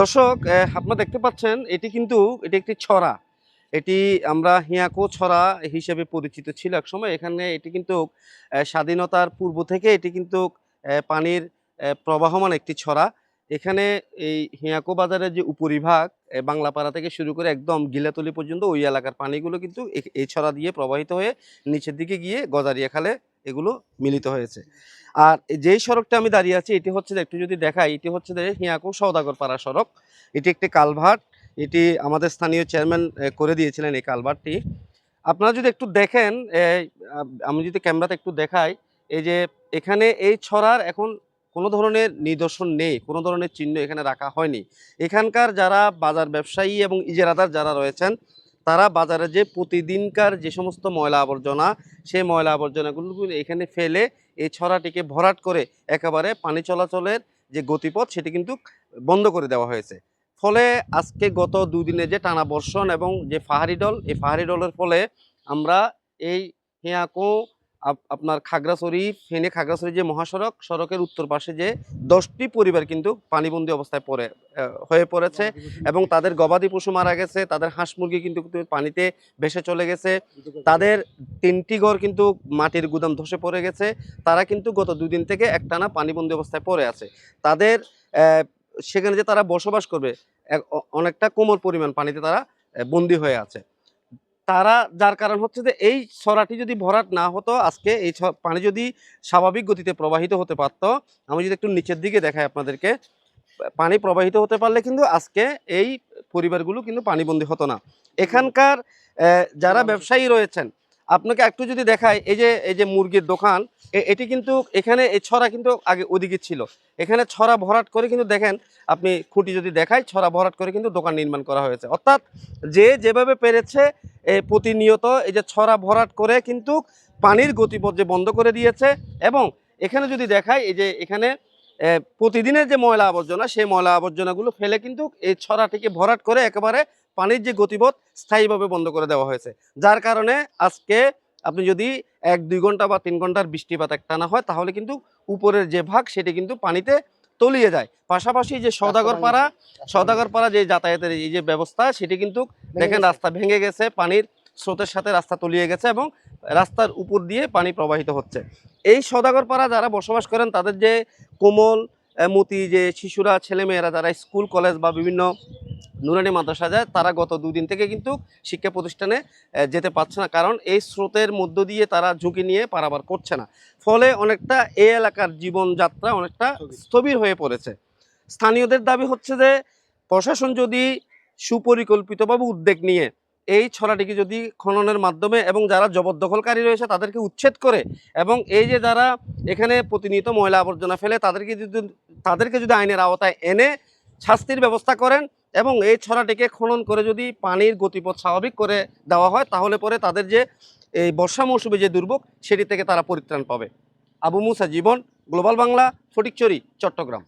দর্শক, আপনারা দেখতে পাচ্ছেন এটি একটি ছড়া। এটি আমরা হিয়াকো ছড়া হিসেবে পরিচিত ছিল একসময়। এখানে এটি কিন্তু স্বাধীনতার পূর্ব থেকে এটি কিন্তু পানির প্রবাহমান একটি ছড়া। এখানে এই হিয়াকো বাজারের যে উপরিভাগ বাংলাপাড়া থেকে শুরু করে একদম গিলাতলি পর্যন্ত ওই এলাকার পানিগুলো কিন্তু এই ছড়া দিয়ে প্রবাহিত হয়ে নিচের দিকে গিয়ে গজারিয়া খালে এগুলো মিলিত হয়েছে। আর যেই সড়কটা আমি দাঁড়িয়ে আছি এটি হচ্ছে যে, একটু যদি দেখাই, এটি হচ্ছে যে হিয়াকো সওদাগরপাড়া সড়ক। এটি একটি কালভার্ট। এটি আমাদের স্থানীয় চেয়ারম্যান করে দিয়েছিলেন এই কালভার্টটি। আপনারা যদি একটু দেখেন, আমি যদি ক্যামেরাতে একটু দেখাই, এই যে এখানে এই ছড়ার এখন কোনো ধরনের নিদর্শন নেই, কোনো ধরনের চিহ্ন এখানে রাখা হয়নি। এখানকার যারা বাজার ব্যবসায়ী এবং ইজারাদার যারা রয়েছেন, তারা বাজারে যে প্রতিদিনকার যে সমস্ত ময়লা আবর্জনা, সেই ময়লা আবর্জনাগুলো এখানে ফেলে এই ছড়াটিকে ভরাট করে একেবারে পানি চলাচলের যে গতিপথ সেটি কিন্তু বন্ধ করে দেওয়া হয়েছে। ফলে আজকে গত দুদিনে যে টানা বর্ষণ এবং যে এই পাহাড়ি ডলের ফলে আমরা এই হিয়াকো আপনার খাগড়াছড়ি যে মহাসড়ক, সড়কের উত্তর পাশে যে 10টি পরিবার কিন্তু পানিবন্দী অবস্থায় হয়ে পড়েছে এবং তাদের গবাদি পশু মারা গেছে, তাদের হাঁস মুরগি কিন্তু পানিতে ভেসে চলে গেছে, তাদের 3টি ঘর কিন্তু মাটির গুদাম ধসে পড়ে গেছে। তারা কিন্তু গত দুদিন থেকে একটানা পানিবন্দী অবস্থায় পড়ে আছে। তাদের সেখানে যে তারা বসবাস করবে, অনেকটা কোমর পরিমাণ পানিতে তারা বন্দী হয়ে আছে। তারা, যার কারণ হচ্ছে যে এই ছড়াটি যদি ভরাট না হতো, আজকে এই পানি যদি স্বাভাবিক গতিতে প্রবাহিত হতে পারত, আমি যদি একটু নিচের দিকে দেখাই আপনাদেরকে, পানি প্রবাহিত হতে পারলে কিন্তু আজকে এই পরিবারগুলো কিন্তু পানিবন্দী হতো না। এখানকার যারা ব্যবসায়ী রয়েছেন, আপনাকে একটু যদি দেখায়, এই যে মুরগির দোকান, এটি কিন্তু এখানে এই ছড়া কিন্তু আগে ওদিকে ছিল। এখানে ছড়া ভরাট করে কিন্তু দেখেন, আপনি খুঁটি যদি দেখায়, ছড়া ভরাট করে কিন্তু দোকান নির্মাণ করা হয়েছে। অর্থাৎ যে যেভাবে পেরেছে প্রতিনিয়ত এই যে ছড়া ভরাট করে কিন্তু পানির গতিপথ যে বন্ধ করে দিয়েছে। এবং এখানে যদি দেখায়, এই যে এখানে প্রতিদিনের যে ময়লা আবর্জনা, সেই ময়লা আবর্জনাগুলো ফেলে কিন্তু এই ছড়াটিকে ভরাট করে একেবারে পানির যে গতিপথ স্থায়ীভাবে বন্ধ করে দেওয়া হয়েছে। যার কারণে আজকে আপনি যদি 1-2 ঘন্টা বা 3 ঘন্টার বৃষ্টিপাত একটানা হয়, তাহলে কিন্তু উপরের যে ভাগ সেটি কিন্তু পানিতে তলিয়ে যায়। পাশাপাশি যে সওদাগরপাড়া যে যাতায়াতের এই যে ব্যবস্থা, সেটি কিন্তু দেখেন রাস্তা ভেঙে গেছে, পানির স্রোতের সাথে রাস্তা তলিয়ে গেছে এবং রাস্তার উপর দিয়ে পানি প্রবাহিত হচ্ছে। এই সওদাগরপাড়া যারা বসবাস করেন, তাদের যে কোমল মতি যে শিশুরা, ছেলেমেয়েরা যারা স্কুল কলেজ বা বিভিন্ন নুরানি মাদ্রাসা যায়, তারা গত 2 দিন থেকে কিন্তু শিক্ষা প্রতিষ্ঠানে যেতে পারছে না, কারণ এই স্রোতের মধ্য দিয়ে তারা ঝুঁকি নিয়ে পারাপার করছে না। ফলে অনেকটা এই এলাকার জীবনযাত্রা অনেকটা স্থবির হয়ে পড়েছে। স্থানীয়দের দাবি হচ্ছে যে প্রশাসন যদি সুপরিকল্পিতভাবে উদ্যোগ নিয়ে এই ছড়াটিকে যদি খননের মাধ্যমে এবং যারা জবরদখলকারী রয়েছে তাদেরকে উচ্ছেদ করে, এবং এই যে যারা এখানে প্রতিনিয়ত ময়লা আবর্জনা ফেলে তাদেরকে যদি আইনের আওতায় এনে শাস্তির ব্যবস্থা করেন এবং এই ছড়াটিকে খনন করে যদি পানির গতিপথ স্বাভাবিক করে দেওয়া হয়, তাহলে পরে তাদের যে এই বর্ষা মৌসুমে যে দুর্ভোগ, সেটি থেকে তারা পরিত্রাণ পাবে। আবু মুসা জীবন, গ্লোবাল বাংলা, ফটিকছড়ি, চট্টগ্রাম।